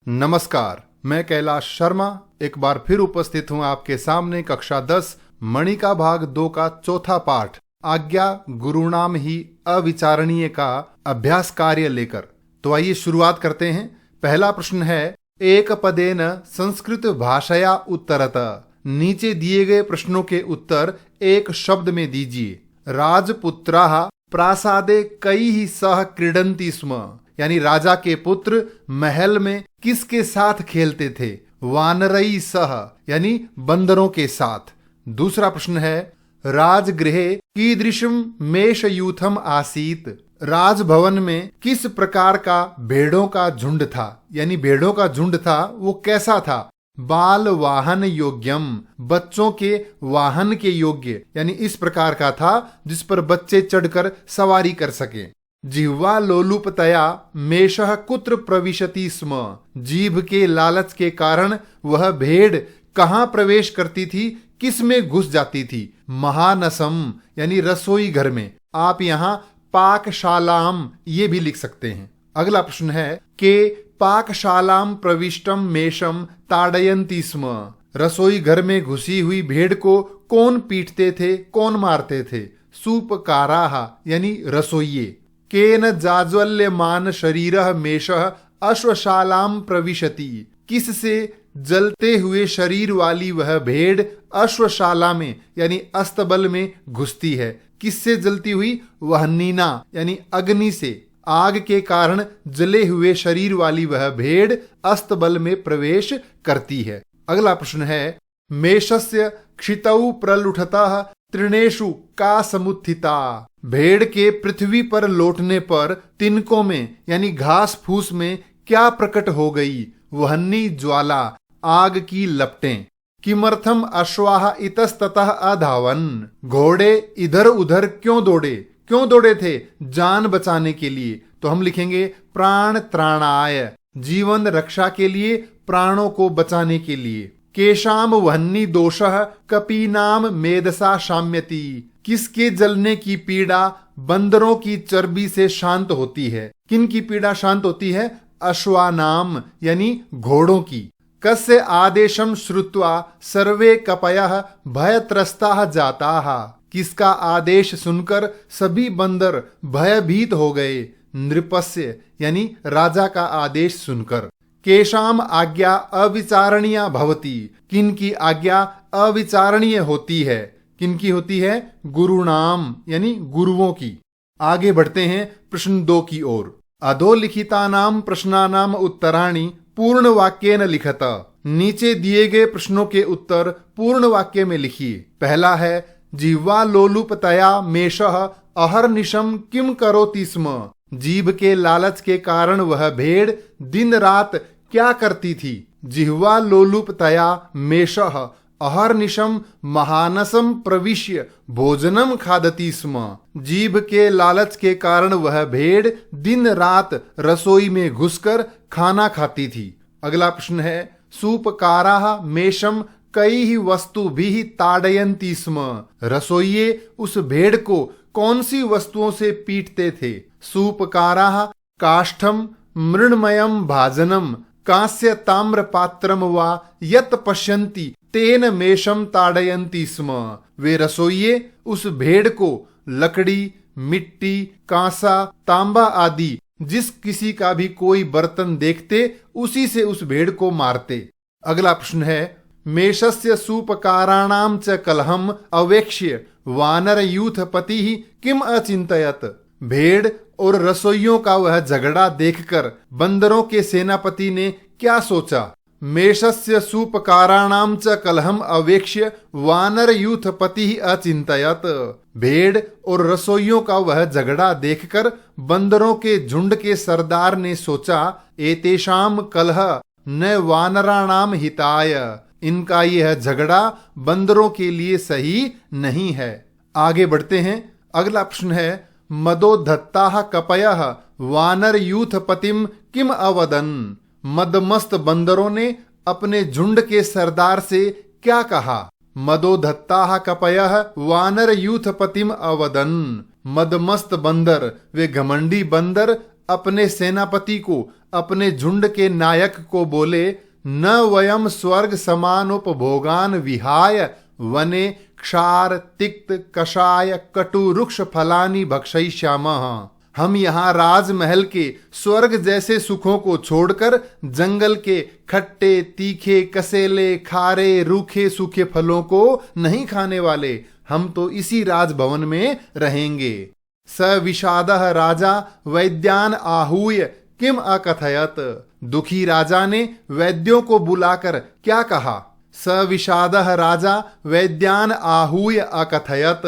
नमस्कार, मैं कैलाश शर्मा एक बार फिर उपस्थित हूं आपके सामने कक्षा 10 मणि का भाग 2 का चौथा पाठ आज्ञा गुरुणाम ही अविचारणीय का अभ्यास कार्य लेकर। तो आइए शुरुआत करते हैं। पहला प्रश्न है, एक पदेन संस्कृत भाषया उत्तरत। नीचे दिए गए प्रश्नों के उत्तर एक शब्द में दीजिए। राजपुत्राः प्रासादे कैः सह क्रीडन्ति स्म, यानी राजा के पुत्र महल में किसके साथ खेलते थे? वानरई सह, यानी बंदरों के साथ। दूसरा प्रश्न है, राजगृहे कीदृशम मेषयूथम आसीत। राजभवन में किस प्रकार का भेड़ों का झुंड था, यानी भेड़ों का झुंड था वो कैसा था? बाल वाहन योग्यम, बच्चों के वाहन के योग्य, यानी इस प्रकार का था जिस पर बच्चे चढ़कर सवारी कर सके। जिह्वा लोलुपतया मेषः कुत्र प्रविशति स्म, जीभ के लालच के कारण वह भेड़ कहाँ प्रवेश करती थी, किस में घुस जाती थी? महानसम, यानी रसोई घर में। आप यहाँ पाकशालाम ये भी लिख सकते हैं। अगला प्रश्न है, के पाकशालाम प्रविष्टम मेषम ताड़यन्ति स्म। रसोई घर में घुसी हुई भेड़ को कौन पीटते थे, कौन मारते थे? सूपकाराः, यानी रसोइये। केन जाज्वल्यमान शरीरः मेषः अश्वशालाम प्रविशति। किससे जलते हुए शरीर वाली वह भेड़ अश्वशाला में, यानी अस्तबल में घुसती है? किससे जलती हुई? वह्निना, यानी अग्नि से। आग के कारण जले हुए शरीर वाली वह भेड़ अस्तबल में प्रवेश करती है। अगला प्रश्न है, मेषस्य क्षितौ प्रलुठतः तृणेषु का समुत्थिता। भेड़ के पृथ्वी पर लौटने पर तिनकों में, यानी घास फूस में क्या प्रकट हो गई? वह्नि ज्वाला, आग की लपटें। किमर्थम अश्वाः इतस्ततः अधावन। घोड़े इधर उधर क्यों दौड़े? क्यों दौड़े थे? जान बचाने के लिए। तो हम लिखेंगे प्राण त्राणाय, जीवन रक्षा के लिए, प्राणों को बचाने के लिए। केशाम वह्नि दोषः कपीनाम मेधसा शाम्यति। किसके जलने की पीड़ा बंदरों की चर्बी से शांत होती है? किन की पीड़ा शांत होती है? अश्वानाम, यानी घोड़ों की। कस्य आदेशम श्रुत्वा सर्वे कपयः भयत्रस्ताः जाताः। किसका आदेश सुनकर सभी बंदर भयभीत हो गए? नृपस्य, यानी राजा का आदेश सुनकर। केशाम आज्ञा अविचारणीय भवति। किन की आज्ञा अविचारणीय होती है? किन की होती है? गुरुणाम, यानी गुरुओं की। आगे बढ़ते हैं प्रश्न 2 की ओर। अधोलिखितानाम प्रश्नानाम उत्तराणि पूर्ण वाक्येन लिखत। नीचे दिए गए प्रश्नों के उत्तर पूर्ण वाक्य में लिखिए। पहला है, जिह्वा लोलुपतया मेषः अहर्निशम किम करोति स्म। जीभ के लालच के कारण वह भेड़ दिन रात क्या करती थी? जिह्वा लोलुपतया मेषः अहर्निशम महानसम प्रविश्य भोजनम खादति स्म। जीभ के लालच के कारण वह भेड़ दिन रात रसोई में घुसकर खाना खाती थी। अगला प्रश्न है, सूपकाराः मेषम कैः वस्तुभिः ताड़यन्ति स्म। रसोइये उस भेड़ को कौन सी वस्तुओं से पीटते थे? सूपकाराः काष्ठम मृण्मयम भाजनम कांस्य ताम्र पात्रम वा यत पश्यन्ति तेन मेषम ताड़यन्ति स्म। वे रसोइये उस भेड़ को लकड़ी, मिट्टी, कांसा, तांबा आदि जिस किसी का भी कोई बर्तन देखते उसी से उस भेड़ को मारते। अगला प्रश्न है, मेषस्य सूपकाराणाम च कलहम अवेक्ष्य वानर यूथपति किम अचिंतयत। भेड़ और रसोइयों का वह झगड़ा देखकर बंदरों के सेनापति ने क्या सोचा? मेषस्य सूपकाराणाम च कलहम अवेक्ष्य वानर यूथपति अचिंतयत। भेड़ और रसोइयों का वह झगड़ा देखकर बंदरों के झुंड के सरदार ने सोचा, एतेषाम कलह न वानराणाम हिताय। इनका यह झगड़ा बंदरों के लिए सही नहीं है। आगे बढ़ते हैं। अगला प्रश्न है, मदोद्धताः कपयः वानर यूथपतिम किम अवदन। मदमस्त बंदरों ने अपने झुंड के सरदार से क्या कहा? मदोद्धताः कपयः वानर यूथपतिम अवदन। मदमस्त बंदर, वे घमंडी बंदर अपने सेनापति को, अपने झुंड के नायक को बोले, न वयम स्वर्ग समानोपभोगान विहाय वने क्षार तिक्त कषाय कटु रुक्ष फलानि भक्षयिष्यामः। हम यहाँ राजमहल के स्वर्ग जैसे सुखों को छोड़कर जंगल के खट्टे तीखे कसेले खारे रूखे सूखे फलों को नहीं खाने वाले, हम तो इसी राजभवन में रहेंगे। स विषादः राजा वैद्यान आहूय किम अकथयत। दुखी राजा ने वैद्यों को बुलाकर क्या कहा? स विषादः राजा वैद्यान आहूय अकथयत।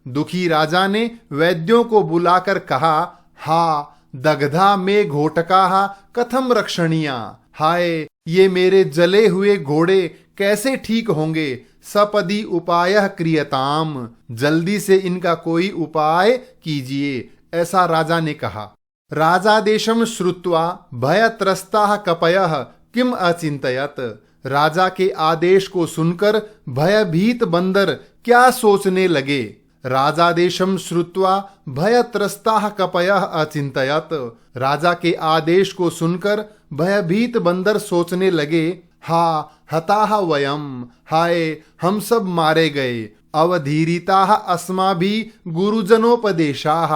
दुखी राजा ने वैद्यों को बुलाकर कहा, हा दग्धा में घोटका कथम रक्षणीया। हाय, ये मेरे जले हुए घोड़े कैसे ठीक होंगे? सपदी उपायः क्रियताम। जल्दी से इनका कोई उपाय कीजिए, ऐसा राजा ने कहा। राजादेशम श्रुत्वा भयत्रस्ताः कपयः किम अचिंतयत। राजा के आदेश को सुनकर भयभीत बंदर क्या सोचने लगे? राजादेशम श्रुत्वा भयत्रस्ताः कपयः अचिंतयत। राजा के आदेश को सुनकर भयभीत बंदर सोचने लगे, हा हताः वयम। हाय, हम सब मारे गए। अवधीरिताः अस्माभिः गुरुजनोपदेशाः।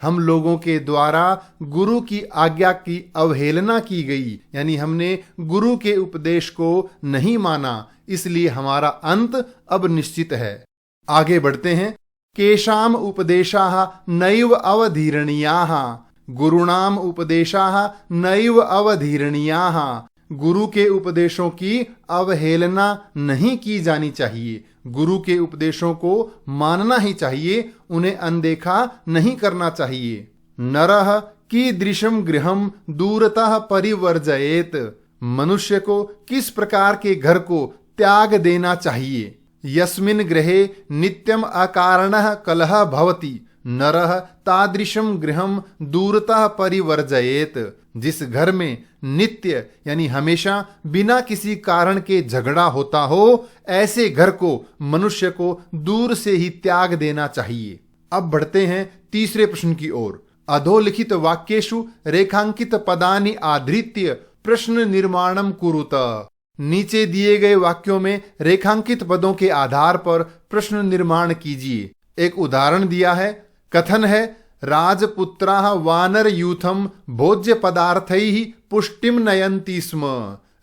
हम लोगों के द्वारा गुरु की आज्ञा की अवहेलना की गई, यानी हमने गुरु के उपदेश को नहीं माना, इसलिए हमारा अंत अब निश्चित है। आगे बढ़ते हैं। केशाम उपदेशाः नैव अवधीरणीयाः। गुरुणाम उपदेशाः नैव अवधीरणीयाः। गुरु के उपदेशों की अवहेलना नहीं की जानी चाहिए। गुरु के उपदेशों को मानना ही चाहिए, उन्हें अनदेखा नहीं करना चाहिए। नरः कीदृशं गृहं दूरतः परिवर्जयेत। मनुष्य को किस प्रकार के घर को त्याग देना चाहिए? यस्मिन् गृहे नित्यम अकारणः कलह भवति नरः तादृशं गृहं दूरतः परिवर्जयेत। जिस घर में नित्य यानी हमेशा बिना किसी कारण के झगड़ा होता हो, ऐसे घर को मनुष्य को दूर से ही त्याग देना चाहिए। अब बढ़ते हैं तीसरे प्रश्न की ओर। अधोलिखित वाक्येषु रेखांकित पदानि आधृत्य प्रश्न निर्माणम कुरुत। नीचे दिए गए वाक्यों में रेखांकित पदों के आधार पर प्रश्न निर्माण कीजिए। एक उदाहरण दिया है। कथन है, राजपुत्राः वानर यूथम भोज्य पदार्थैः पुष्टिम नयन्ति स्म।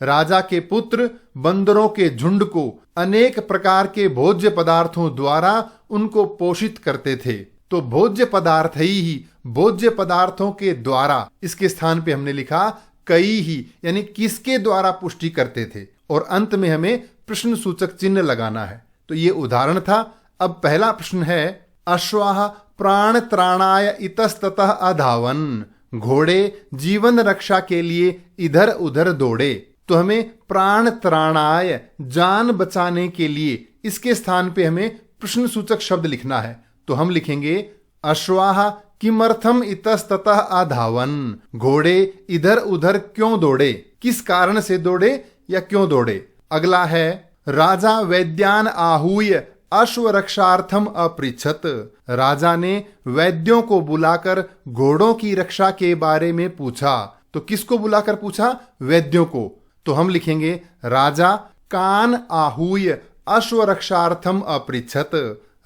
राजा के पुत्र बंदरों के झुंड को अनेक प्रकार के भोज्य पदार्थों द्वारा उनको पोषित करते थे। तो भोज्य पदार्थ ही, भोज्य पदार्थों के द्वारा, इसके स्थान पे हमने लिखा कई ही, यानी किसके द्वारा पुष्टि करते थे, और अंत में हमें प्रश्न सूचक चिन्ह लगाना है। तो ये उदाहरण था। अब पहला प्रश्न है, अश्वाः प्राण त्राणाय इतस्ततः अधावन। घोड़े जीवन रक्षा के लिए इधर उधर दौड़े। तो हमें प्राण त्राणाय, जान बचाने के लिए, इसके स्थान पे हमें प्रश्न सूचक शब्द लिखना है। तो हम लिखेंगे अश्वाः किमर्थम इतस्ततः अधावन। घोड़े इधर उधर क्यों दौड़े, किस कारण से दौड़े या क्यों दौड़े। अगला है, राजा वैद्यान आहूय अश्वरक्षार्थम अपृच्छत। राजा ने वैद्यों को बुलाकर घोड़ों की रक्षा के बारे में पूछा। तो किसको बुलाकर पूछा? वैद्यों को। तो हम लिखेंगे राजा कान आहूय अश्वरक्षार्थम अपृच्छत।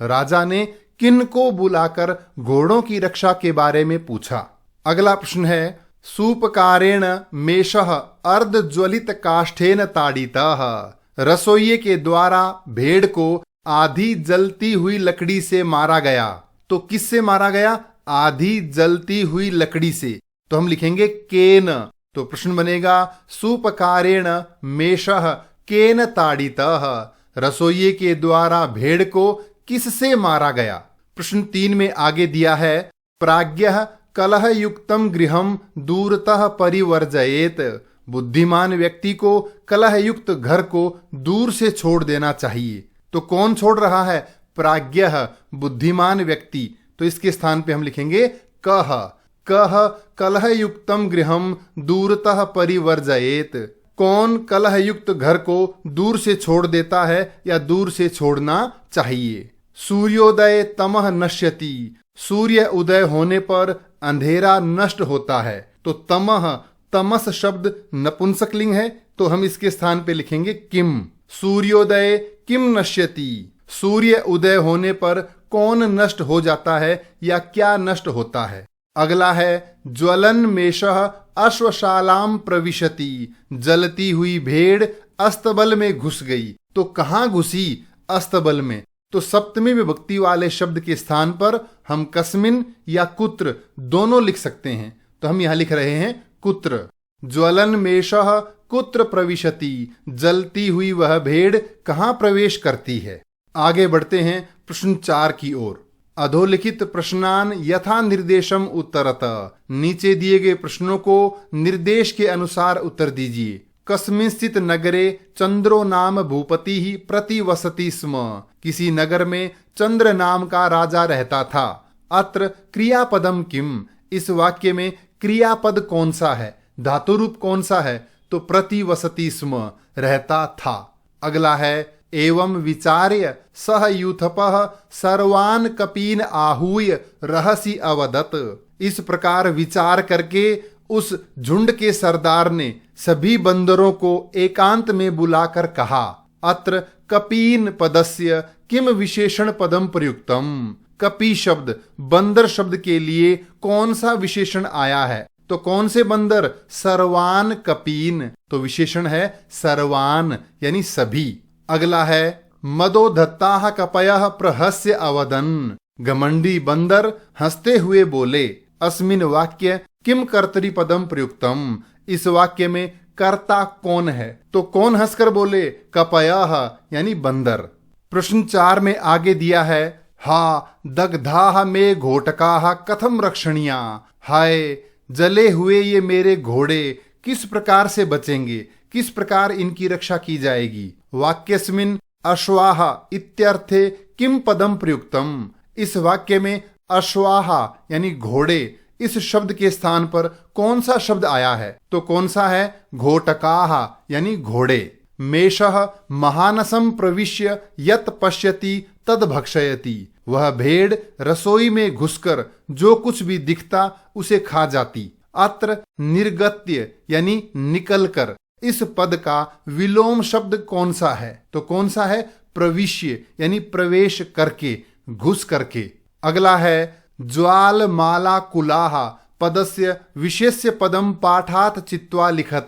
राजा ने किन को बुलाकर घोड़ों की रक्षा के बारे में पूछा। अगला प्रश्न है, सूपकारेण मेषः अर्धज्वलित काष्ठेन ताड़ितः। रसोइये के द्वारा भेड़ को आधी जलती हुई लकड़ी से मारा गया। तो किससे मारा गया? आधी जलती हुई लकड़ी से। तो हम लिखेंगे केन। तो प्रश्न बनेगा सूपकारेण मेषः केन ताड़ितः। रसोइये के द्वारा भेड़ को किससे मारा गया। प्रश्न 3 में आगे दिया है, प्राज्ञः कलह युक्तम गृहम दूरतः परिवर्जयेत। बुद्धिमान व्यक्ति को कलह युक्त घर को दूर से छोड़ देना चाहिए। तो कौन छोड़ रहा है? प्राज्ञः, बुद्धिमान व्यक्ति। तो इसके स्थान पे हम लिखेंगे कह। कह कलह युक्तम गृहम दूरतः परिवर्जयेत। कौन कलह युक्त घर को दूर से छोड़ देता है या दूर से छोड़ना चाहिए। सूर्योदय तमः नश्यति। सूर्य उदय होने पर अंधेरा नष्ट होता है। तो तमह, तमस शब्द नपुंसकलिंग है, तो हम इसके स्थान पे लिखेंगे किम। सूर्योदय किम नश्यति, सूर्य उदय होने पर कौन नष्ट हो जाता है या क्या नष्ट होता है। अगला है ज्वलन मेषः अश्वशालाम प्रविशति, जलती हुई भेड़ अस्तबल में घुस गई। तो कहाँ घुसी? अस्तबल में। तो सप्तमी विभक्ति वाले शब्द के स्थान पर हम कस्मिन या कुत्र दोनों लिख सकते हैं। तो हम यहां लिख रहे हैं कुत्र। ज्वलन मेषः कुत्र प्रविशति, जलती हुई वह भेड़ कहाँ प्रवेश करती है। आगे बढ़ते हैं प्रश्न 4 की ओर। अधोलिखित प्रश्नान यथा निर्देशम उत्तरत, नीचे दिए गए प्रश्नों को निर्देश के अनुसार उत्तर दीजिए। कस्मिंश्चित् नगरे चंद्रो नाम भूपति ही प्रतिवसति स्म, किसी नगर में चंद्र नाम का राजा रहता था। अत्र क्रियापदम किम, इस वाक्य में क्रियापद कौन सा है, धातु रूप कौन सा है? तो प्रतिवसति स्म, रहता था। अगला है एवं विचार्य सह यूथपः सर्वान् कपीन आहूय रहसि अवदत्, इस प्रकार विचार करके उस झुंड के सरदार ने सभी बंदरों को एकांत में बुलाकर कहा। अत्र कपीन पदस्य किम विशेषण पदम प्रयुक्तम, कपी शब्द बंदर शब्द के लिए कौन सा विशेषण आया है? तो कौन से बंदर? सर्वान कपीन, तो विशेषण है सर्वान यानी सभी। अगला है मदोधत्ताः कपयः प्रहस्य अवदन्, घमंडी बंदर हंसते हुए बोले। अस्मिन् वाक्य किम कर्तरी पदम प्रयुक्तम, इस वाक्य में कर्ता कौन है? तो कौन हंसकर बोले? कपयः यानी बंदर। प्रश्न 4 में आगे दिया है हा दग्धाः मे घोटकाः कथम रक्षणीया, हाय जले हुए ये मेरे घोड़े किस प्रकार से बचेंगे, किस प्रकार इनकी रक्षा की जाएगी। वाक्यस्मिन् अश्वाः इत्यर्थे किम पदम प्रयुक्तम, इस वाक्य में अश्वाः यानी घोड़े इस शब्द के स्थान पर कौन सा शब्द आया है? तो कौन सा है? घोटकाः यानी घोड़े। मेषः महानसम प्रविश्य यत पश्यति तद भक्षयति, वह भेड़ रसोई में घुसकर जो कुछ भी दिखता उसे खा जाती। अत्र निर्गत्य यानी निकलकर, इस पद का विलोम शब्द कौन सा है? तो कौन सा है? प्रविश्य यानी प्रवेश करके, घुस करके। अगला है ज्वाल माला कुलाह पदस्य विशेष्य पदम पाठात चित्वा लिखत,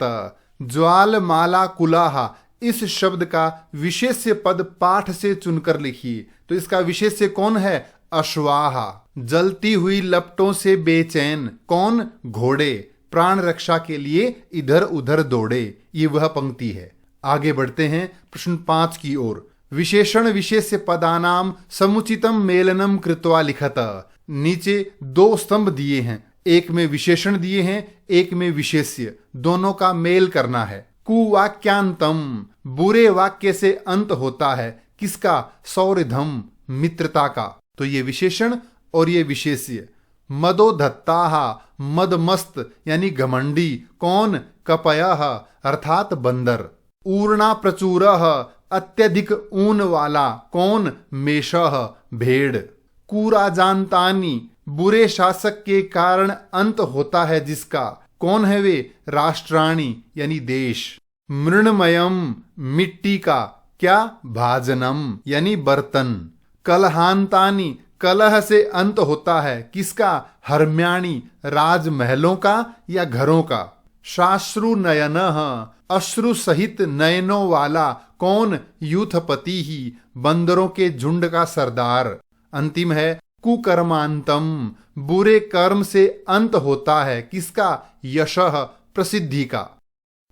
ज्वाल माला कुलाह इस शब्द का विशेष्य पद पाठ से चुनकर लिखिए। तो इसका विशेष्य कौन है? अश्वाह, जलती हुई लपटों से बेचैन, कौन? घोड़े, प्राण रक्षा के लिए इधर उधर दौड़े। ये वह पंक्ति है। आगे बढ़ते हैं प्रश्न 5 की ओर। विशेषण विशेष्य पदानाम समुचितम मेलनम कृत्वा लिखत, नीचे 2 स्तंभ दिए हैं, एक में विशेषण दिए हैं, एक में विशेष्य, दोनों का मेल करना है। कुवाक्यांतम, बुरे वाक्य से अंत होता है, किसका? सौर्धम, मित्रता का। तो ये विशेषण और ये विशेष्य। मदोधत्ताः, मदमस्त यानी घमंडी, कौन? कपयः अर्थात बंदर। ऊर्णा प्रचुरः, अत्यधिक ऊन वाला, कौन? मेषः भेड़। कुराजान्तानि, बुरे शासक के कारण अंत होता है जिसका, कौन है वे? राष्ट्राणी यानी देश। मृण्मयम, मिट्टी का, क्या? भाजनम यानी बर्तन। कलहांतानि, कलह से अंत होता है, किसका? हर्म्याणी, राजमहलों का या घरों का। शाश्रु नयनः, अश्रु सहित नयनों वाला, कौन? यूथपति ही, बंदरों के झुंड का सरदार। अंतिम है कुकर्मांतम, बुरे कर्म से अंत होता है, किसका? यशः, प्रसिद्धि का।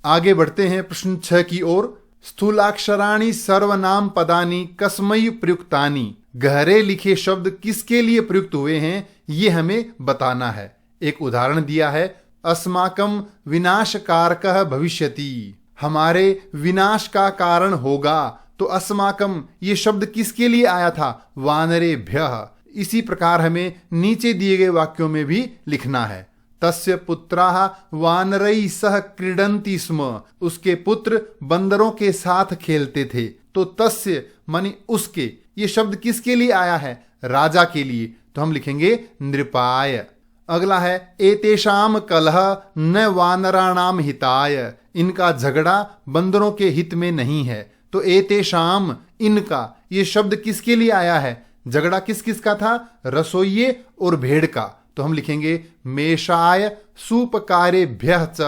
आगे बढ़ते हैं प्रश्न 6 की ओर। स्थूलाक्षराणि सर्वनाम पदानि कस्मै प्रयुक्तानि, गहरे लिखे शब्द किसके लिए प्रयुक्त हुए हैं ये हमें बताना है। एक उदाहरण दिया है, अस्माकं विनाशकारकः भविष्यति, हमारे विनाश का कारण होगा। तो अस्माकं ये शब्द किसके लिए आया था? वानरेभ्यः। इसी प्रकार हमें नीचे दिए गए वाक्यों में भी लिखना है। तस्य पुत्राः वानरैः सह क्रीडन्ति स्म, उसके पुत्र बंदरों के साथ खेलते थे। तो तस्य मानी उसके, ये शब्द किसके लिए आया है? राजा के लिए। तो हम लिखेंगे नृपाय। अगला है एतेषाम कलह न वानराणाम हिताय, इनका झगड़ा बंदरों के हित में नहीं है। तो एतेषाम, इनका, ये शब्द किसके लिए आया है? झगड़ा किस किस का था? रसोइये और भेड़ का। तो हम लिखेंगे मेषाय सूपकारेभ्यः च,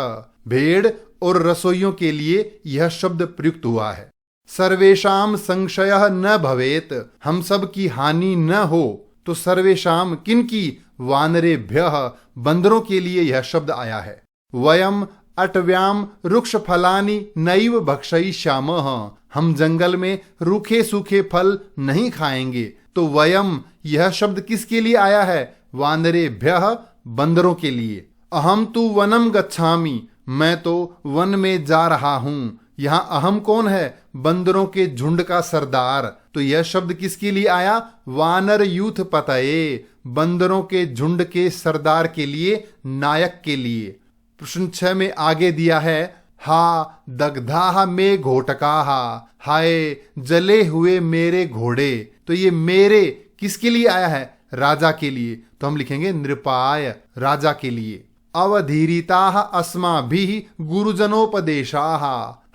भेड़ और रसोइयों के लिए यह शब्द प्रयुक्त हुआ है। सर्वेषाम संशयः न भवेत, हम सब की हानि न हो। तो सर्वेषाम किनकी? वानरेभ्यः, बंदरों के लिए यह शब्द आया है। वयम अटव्याम रुक्ष फलानि नैव भक्षयिष्यामः, हम जंगल में रूखे सूखे फल नहीं खाएंगे। तो वयम, यह शब्द किसके लिए आया है? वानरेभ्यः, बंदरों के लिए। अहम तु वनम गच्छामि, मैं तो वन में जा रहा हूं। यहाँ अहम कौन है? बंदरों के झुंड का सरदार। तो यह शब्द किसके लिए आया? वानर यूथ पतये, बंदरों के झुंड के सरदार के लिए, नायक के लिए। प्रश्न 6 में आगे दिया है हा दग्धाह में घोटकाह, हाय जले हुए मेरे घोड़े। तो ये मेरे किसके लिए आया है? राजा के लिए। तो हम लिखेंगे नृपाय, राजा के लिए। अवधीरिताः अस्माभिः गुरुजनोपदेशाः,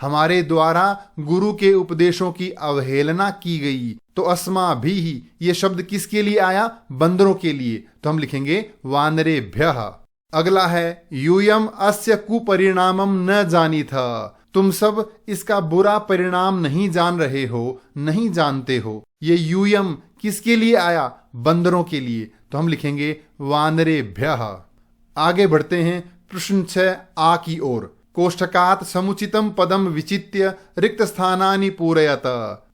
हमारे द्वारा गुरु के उपदेशों की अवहेलना की गई। तो अस्माभिः, ये शब्द किसके लिए आया? बंदरों के लिए। तो हम लिखेंगे वानरेभ्यः। अगला है यूयम अस्य कुपरिणामम न जानीथ, तुम सब इसका बुरा परिणाम नहीं जान रहे हो, नहीं जानते हो। ये यूयम किसके लिए आया? बंदरों के लिए। तो हम लिखेंगे वानरेभ्यः। आगे बढ़ते हैं प्रश्न 6 आ की ओर। कोष्ठकात समुचितम पदम विचित्य रिक्त स्थानानि पूरयत,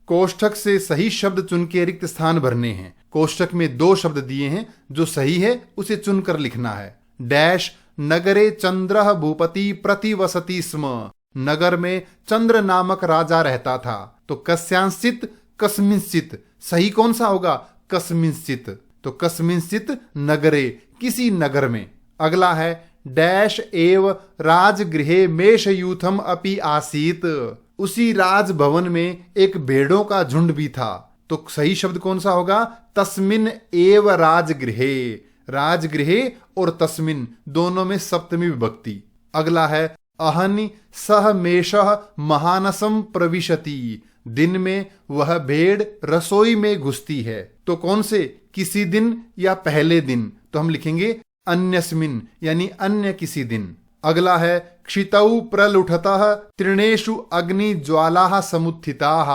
कोष्ठक से सही शब्द चुन के रिक्त स्थान भरने हैं। कोष्ठक में 2 शब्द दिए हैं, जो सही है उसे चुनकर लिखना है। डैश नगरे चंद्र भूपति प्रतिवसति स्म, नगर में चंद्र नामक राजा रहता था। तो कस्यांश्चित कस्मिंश्चित, सही कौन सा होगा? कस्मिंश्चित। तो कस्मिंश्चित नगरे, किसी नगर में। अगला है डैश एव राजगृहे मेषयूथम अपि आसीत, उसी राजभवन में एक भेड़ों का झुंड भी था। तो सही शब्द कौन सा होगा? तस्मिन एव राजगृहे, राजगृहे और तस्मिन दोनों में सप्तमी विभक्ति। अगला है अहनि सह मेषः महानसम प्रविशति, दिन में वह भेड़ रसोई में घुसती है। तो कौन से? किसी दिन या पहले दिन। तो हम लिखेंगे अन्यस्मिन, यानी अन्य किसी दिन। अगला है क्षितौ प्रलुठतः तृणेषु अग्नि ज्वालाः समुत्थिताः,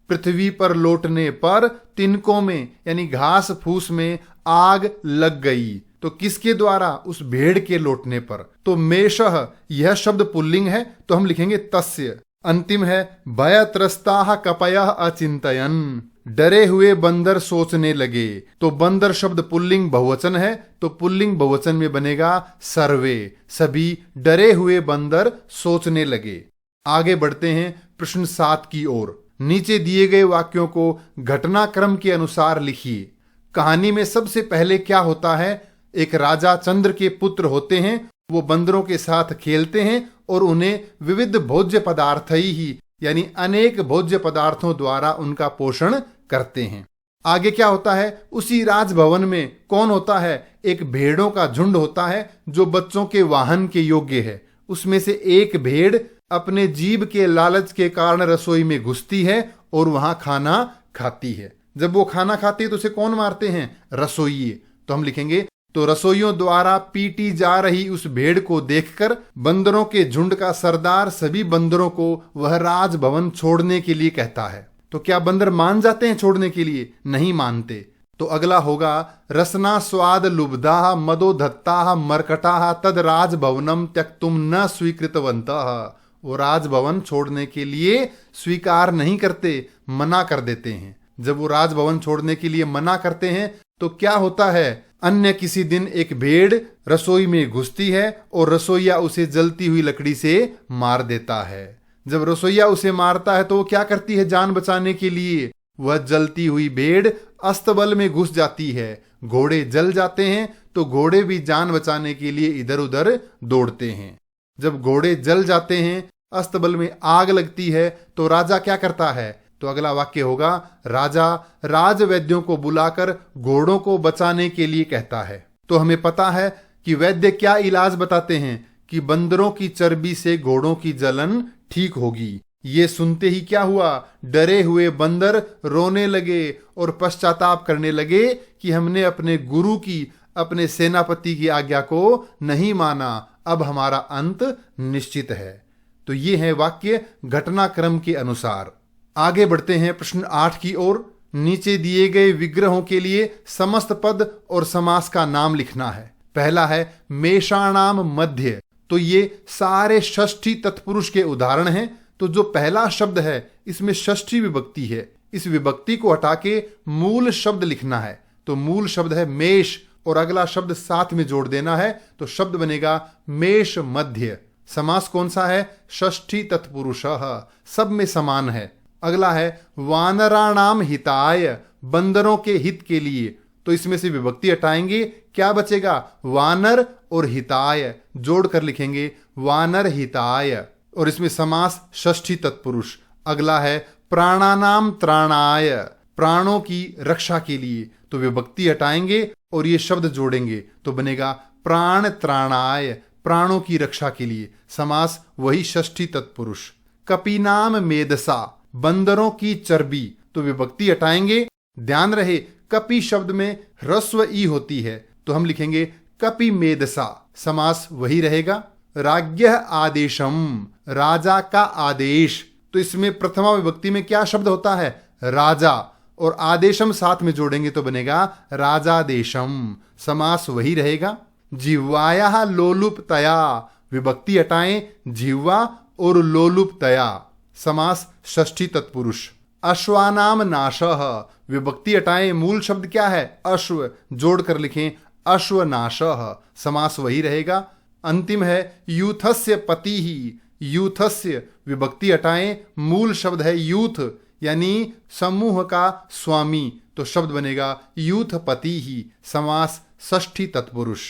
पृथ्वी पर लौटने पर तिनकों में यानी घास फूस में आग लग गई। तो किसके द्वारा? उस भेड़ के लौटने पर। तो मेषः, यह शब्द पुल्लिंग है, तो हम लिखेंगे तस्य। अंतिम है भयत्रस्ताः कपयः अचिंतयन्, डरे हुए बंदर सोचने लगे। तो बंदर शब्द पुल्लिंग बहुवचन है, तो पुल्लिंग बहुवचन में बनेगा सर्वे, सभी डरे हुए बंदर सोचने लगे। आगे बढ़ते हैं प्रश्न 7 की ओर। नीचे दिए गए वाक्यों को घटनाक्रम के अनुसार लिखिए। कहानी में सबसे पहले क्या होता है? एक राजा चंद्र के पुत्र होते हैं, वो बंदरों के साथ खेलते हैं और उन्हें विविध भोज्य पदार्थ ही यानी अनेक भोज्य पदार्थों द्वारा उनका पोषण करते हैं। आगे क्या होता है? उसी राजभवन में कौन होता है? एक भेड़ों का झुंड होता है जो बच्चों के वाहन के योग्य है। उसमें से एक भेड़ अपने जीभ के लालच के कारण रसोई में घुसती है और वहां खाना खाती है। जब वो खाना खाती है तो उसे कौन मारते हैं? रसोइये। तो हम लिखेंगे तो रसोइयों द्वारा पीटी जा रही उस भेड़ को देखकर बंदरों के झुंड का सरदार सभी बंदरों को वह राजभवन छोड़ने के लिए कहता है। तो क्या बंदर मान जाते हैं छोड़ने के लिए? नहीं मानते। तो अगला होगा रसना स्वाद लुब्धाः मदो धत्ताः मर्कटाः तद राजभवनम त्यक्तुम न स्वीकृतवन्तः, वो राजभवन छोड़ने के लिए स्वीकार नहीं करते, मना कर देते हैं। जब वो राजभवन छोड़ने के लिए मना करते हैं तो क्या होता है? अन्य किसी दिन एक भेड़ रसोई में घुसती है और रसोइया उसे जलती हुई लकड़ी से मार देता है। जब रसोइया उसे मारता है तो वो क्या करती है? जान बचाने के लिए वह जलती हुई भेड़ अस्तबल में घुस जाती है। घोड़े जल जाते हैं तो घोड़े भी जान बचाने के लिए इधर उधर दौड़ते हैं। जब घोड़े जल जाते हैं, अस्तबल में आग लगती है, तो राजा क्या करता है? तो अगला वाक्य होगा राजा राजवैद्यों को बुलाकर घोड़ों को बचाने के लिए कहता है। तो हमें पता है कि वैद्य क्या इलाज बताते हैं कि बंदरों की चर्बी से घोड़ों की जलन ठीक होगी। ये सुनते ही क्या हुआ, डरे हुए बंदर रोने लगे और पश्चाताप करने लगे कि हमने अपने गुरु की, अपने सेनापति की आज्ञा को नहीं माना, अब हमारा अंत निश्चित है। तो ये है वाक्य घटनाक्रम के अनुसार। आगे बढ़ते हैं प्रश्न 8 की ओर। नीचे दिए गए विग्रहों के लिए समस्त पद और समास का नाम लिखना है। पहला है मेषाणाम मध्य, तो ये सारे षष्ठी तत्पुरुष के उदाहरण हैं। तो जो पहला शब्द है इसमें षष्ठी विभक्ति है, इस विभक्ति को हटा के मूल शब्द लिखना है। तो मूल शब्द है मेष और अगला शब्द साथ में जोड़ देना है, तो शब्द बनेगा मेष मध्य। समास कौन सा है, षष्ठी तत्पुरुषः, सब में समान है। अगला है वानराणाम हिताय, बंदरों के हित के लिए, तो इसमें से विभक्ति हटाएंगे, क्या बचेगा, वानर और हिताय जोड़ कर लिखेंगे वानर हिताय, और इसमें समास षष्ठी तत्पुरुष। अगला है प्राणानाम त्राणाय, प्राणों की रक्षा के लिए, तो विभक्ति हटाएंगे और ये शब्द जोड़ेंगे, तो बनेगा प्राण त्राणाय, प्राणों की रक्षा के लिए, समास वही षष्ठी तत्पुरुष। कपीनाम मेदसा, बंदरों की चर्बी, तो विभक्ति हटाएंगे। ध्यान रहे कपि शब्द में ह्रस्व ई होती है, तो हम लिखेंगे कपि मेदसा, समास वही रहेगा। राज्ञः आदेशम, राजा का आदेश, तो इसमें प्रथमा विभक्ति में क्या शब्द होता है, राजा, और आदेशम साथ में जोड़ेंगे तो बनेगा राजादेशम, समास वही रहेगा। जिह्वायाः लोलुपतया, विभक्ति हटाएं, जिह्वा और लोलुपतया, समास षष्ठी तत्पुरुष। अश्वानाम नाशः, विभक्ति हटाएं, मूल शब्द क्या है, अश्व, जोड़कर लिखें अश्वनाशः, समास वही रहेगा। अंतिम है यूथस्य पतिः, यूथस्य, विभक्ति हटाएं, मूल शब्द है यूथ यानी समूह का स्वामी, तो शब्द बनेगा यूथपतिः, समास षष्ठी तत्पुरुष।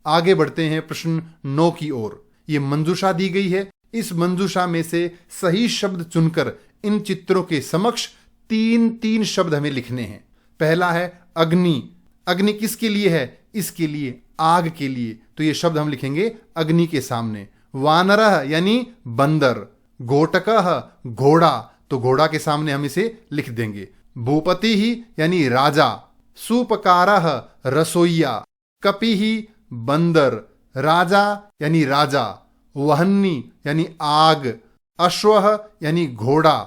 आगे बढ़ते हैं प्रश्न 9 की ओर। ये मंजूषा दी गई है, इस मंजूषा में से सही शब्द चुनकर इन चित्रों के समक्ष 3 शब्द हमें लिखने हैं। पहला है अग्नि, अग्नि किसके लिए है, इसके लिए, आग के लिए, तो ये शब्द हम लिखेंगे अग्नि के सामने। वानरः यानी बंदर, घोटकः घोड़ा, तो घोड़ा के सामने हम इसे लिख देंगे। भूपति ही यानी राजा, सुपकारः रसोइया, कपि ही बंदर, राजा यानी राजा, वहन्नी यानी आग, अश्वः यानी घोड़ा,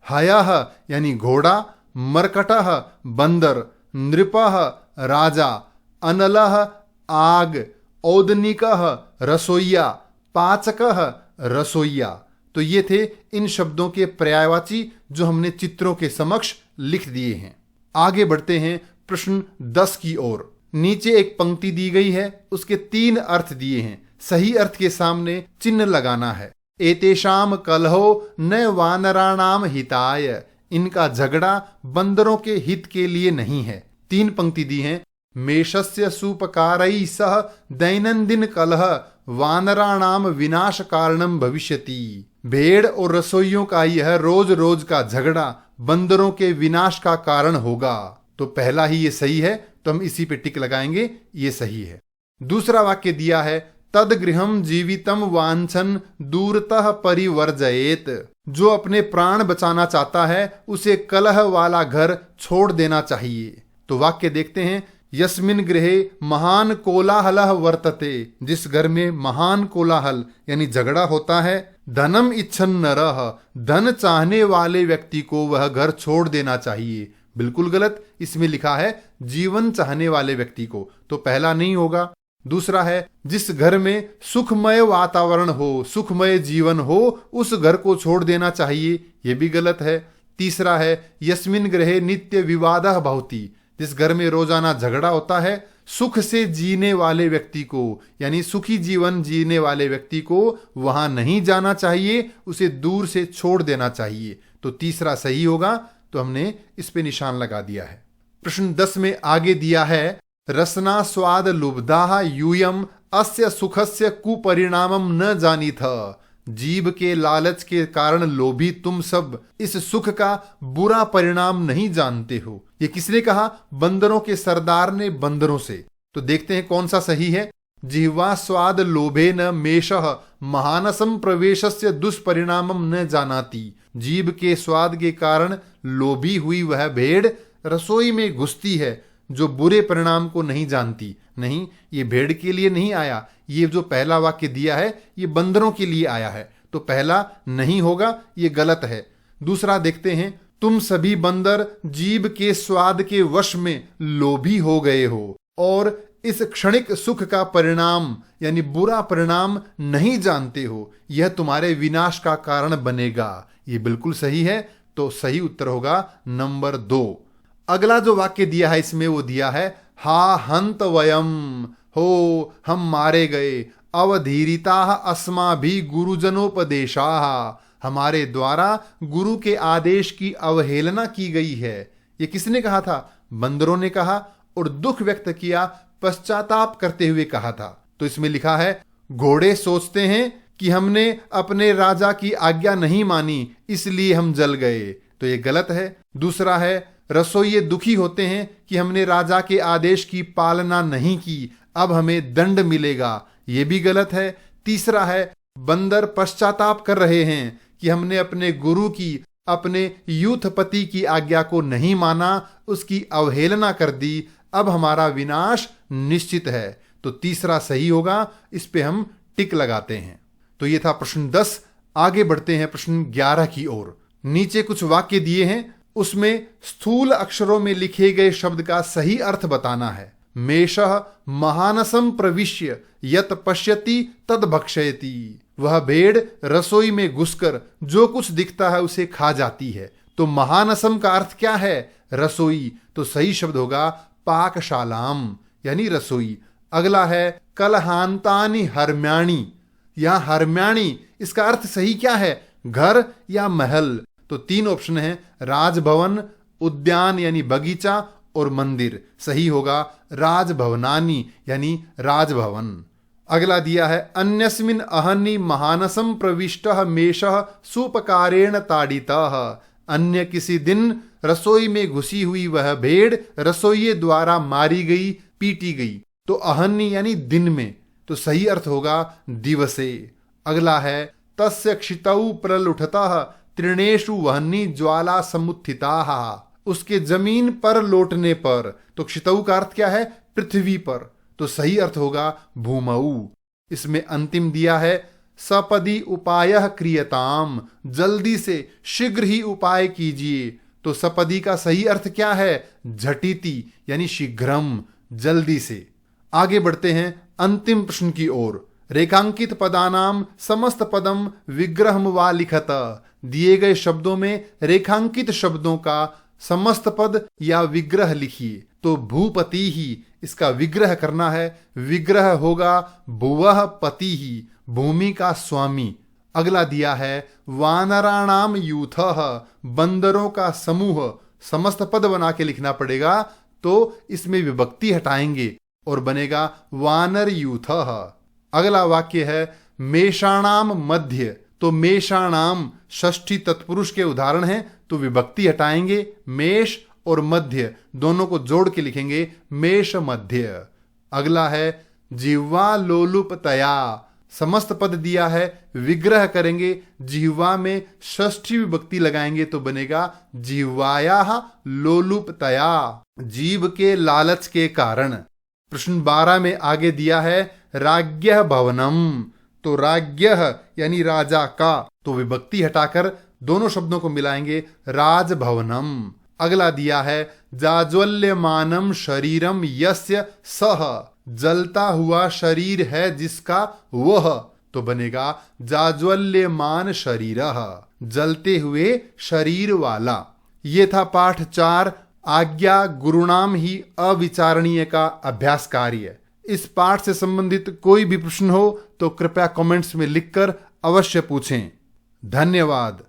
हयः यानी घोड़ा, मर्कटः बंदर, नृपः राजा, अनलः आग, औदनिकः रसोइया, पाचकः रसोइया। तो ये थे इन शब्दों के पर्यायवाची जो हमने चित्रों के समक्ष लिख दिए हैं। आगे बढ़ते हैं प्रश्न 10 की ओर। नीचे एक पंक्ति दी गई है, उसके 3 अर्थ दिए हैं। सही अर्थ के सामने चिन्ह लगाना है। एतेषाम कलहो न वानराणाम हिताय, इनका झगड़ा बंदरों के हित के लिए नहीं है। 3 पंक्ति दी हैं। मेषस्य सुपकारैः सह दैनंदिन कलह वानराणाम विनाश कारणम भविष्यति, भेड़ और रसोइयों का यह रोज रोज का झगड़ा बंदरों के विनाश का कारण होगा। तो पहला ही ये सही है, तो हम इसी पे टिक लगाएंगे, ये सही है। दूसरा वाक्य दिया है तद गृहम जीवितम वांछन दूरतः परिवर्जयेत, जो अपने प्राण बचाना चाहता है उसे कलह वाला घर छोड़ देना चाहिए। तो वाक्य देखते हैं। यस्मिन गृहे महान कोलाहलः वर्तते, जिस घर में महान कोलाहल यानी झगड़ा होता है, धनम इच्छन नरः, धन चाहने वाले व्यक्ति को वह घर छोड़ देना चाहिए। बिल्कुल गलत, इसमें लिखा है जीवन चाहने वाले व्यक्ति को, तो पहला नहीं होगा। दूसरा है जिस घर में सुखमय वातावरण हो, सुखमय जीवन हो, उस घर को छोड़ देना चाहिए, यह भी गलत है। तीसरा है यस्मिन गृहे नित्य विवादः भवति, जिस घर में रोजाना झगड़ा होता है, सुख से जीने वाले व्यक्ति को यानी सुखी जीवन जीने वाले व्यक्ति को वहां नहीं जाना चाहिए, उसे दूर से छोड़ देना चाहिए। तो तीसरा सही होगा, तो हमने इस पे निशान लगा दिया है। प्रश्न 10 में आगे दिया है रसना स्वाद लुब्धाः यूयम अस्य सुखस्य कुपरिणामम न जानीथ, जीभ के लालच के कारण लोभी तुम सब इस सुख का बुरा परिणाम नहीं जानते हो। ये किसने कहा? बंदरों के सरदार ने बंदरों से। तो देखते हैं कौन सा सही है। जिह्वा स्वाद लोभेन मेषः महानसम प्रवेशस्य दुष्परिणामम न जानाति। जीभ के स्वाद के कारण लोभी हुई वह भेड़ रसोई में घुसती है जो बुरे परिणाम को नहीं जानती। नहीं, ये भेड़ के लिए नहीं आया, ये जो पहला वाक्य दिया है ये बंदरों के लिए आया है, तो पहला नहीं होगा, ये गलत है। दूसरा देखते हैं, तुम सभी बंदर जीभ के स्वाद के वश में लोभी हो गए हो और इस क्षणिक सुख का परिणाम यानी बुरा परिणाम नहीं जानते हो, यह तुम्हारे विनाश का कारण बनेगा। ये बिल्कुल सही है, तो सही उत्तर होगा नंबर 2। अगला जो वाक्य दिया है इसमें वो दिया है, हा हंत वयम, हो हम मारे गए, अवधीरिता अस्माभि गुरुजनोपदेशा, हमारे द्वारा गुरु के आदेश की अवहेलना की गई है। ये किसने कहा था? बंदरों ने कहा और दुख व्यक्त किया, पश्चाताप करते हुए कहा था। तो इसमें लिखा है, घोड़े सोचते हैं कि हमने अपने राजा की आज्ञा नहीं मानी इसलिए हम जल गए, तो ये गलत है। दूसरा है, रसोइये दुखी होते हैं कि हमने राजा के आदेश की पालना नहीं की, अब हमें दंड मिलेगा, ये भी गलत है। तीसरा है, बंदर पश्चाताप कर रहे हैं कि हमने अपने गुरु की, अपने यूथपति की आज्ञा को नहीं माना, उसकी अवहेलना कर दी, अब हमारा विनाश निश्चित है। तो तीसरा सही होगा, इस पे हम टिक लगाते हैं। तो ये था प्रश्न 10। आगे बढ़ते हैं प्रश्न 11 की ओर। नीचे कुछ वाक्य दिए हैं, उसमें स्थूल अक्षरों में लिखे गए शब्द का सही अर्थ बताना है। मेषः महानसम प्रविश्य यत पश्यति तद भक्षयति, वह भेड़ रसोई में घुसकर जो कुछ दिखता है उसे खा जाती है। तो महानसम का अर्थ क्या है? रसोई, तो सही शब्द होगा पाकशालाम यानी रसोई। अगला है, कलहांतानि हर्म्याणि, यहां हर्म्याणि इसका अर्थ सही क्या है? घर या महल। तो 3 ऑप्शन है, राजभवन, उद्यान यानी बगीचा और मंदिर। सही होगा राजभवनानि यानी राजभवन। अगला दिया है, अन्यस्मिन् अहनि महानसम प्रविष्टः मेषः सूपकारेण ताडितः, अन्य किसी दिन रसोई में घुसी हुई वह भेड़ रसोइये द्वारा मारी गई, पीटी गई। तो अहन्य यानी दिन में, तो सही अर्थ होगा दिवसे। अगला है, तस्य क्षितौ प्रलुठतः तृणेषु वह्नि ज्वाला समुत्थिताः, उसके जमीन पर लौटने पर। तो क्षितौ का अर्थ क्या है? पृथ्वी पर, तो सही अर्थ होगा भूमौ। इसमें अंतिम दिया है, सपदी उपायः क्रियताम, जल्दी से शीघ्र ही उपाय कीजिए। तो सपदी का सही अर्थ क्या है? झटिति यानी शीघ्रम, जल्दी से। आगे बढ़ते हैं अंतिम प्रश्न की ओर। रेखांकित पदानाम समस्त पदम विग्रहम वा लिखत, दिए गए शब्दों में रेखांकित शब्दों का समस्त पद या विग्रह लिखिए। तो भूपति ही, इसका विग्रह करना है, विग्रह होगा भुवः पति ही, भूमि का स्वामी। अगला दिया है, वानराणाम यूथः, बंदरों का समूह, समस्त पद बना के लिखना पड़ेगा, तो इसमें विभक्ति हटाएंगे और बनेगा वानर यूथः। अगला वाक्य है, मेषाणाम मध्य, तो मेषाणाम षष्ठी तत्पुरुष के उदाहरण हैं, तो विभक्ति हटाएंगे, मेष और मध्य दोनों को जोड़ के लिखेंगे मेष मध्य। अगला है, जिह्वा लोलुपतया, समस्त पद दिया है, विग्रह करेंगे, जिह्वा में षष्ठी विभक्ति लगाएंगे तो बनेगा जिह्वायाः लोलुपतया, जीभ के लालच के कारण। प्रश्न 12 में आगे दिया है, राज्ञः भवनम, तो राज्ञः यानी राजा का, तो विभक्ति हटाकर दोनों शब्दों को मिलाएंगे राजभवनम। अगला दिया है, जाज्वल्यमानम शरीरम यस्य सह, जलता हुआ शरीर है जिसका वह, तो बनेगा जाज्वल्यमान शरीरः, जलते हुए शरीर वाला। ये था पाठ 4, आज्ञा गुरुणाम ही अविचारणीय का अभ्यास कार्य। इस पाठ से संबंधित कोई भी प्रश्न हो तो कृपया कमेंट्स में लिखकर अवश्य पूछें। धन्यवाद।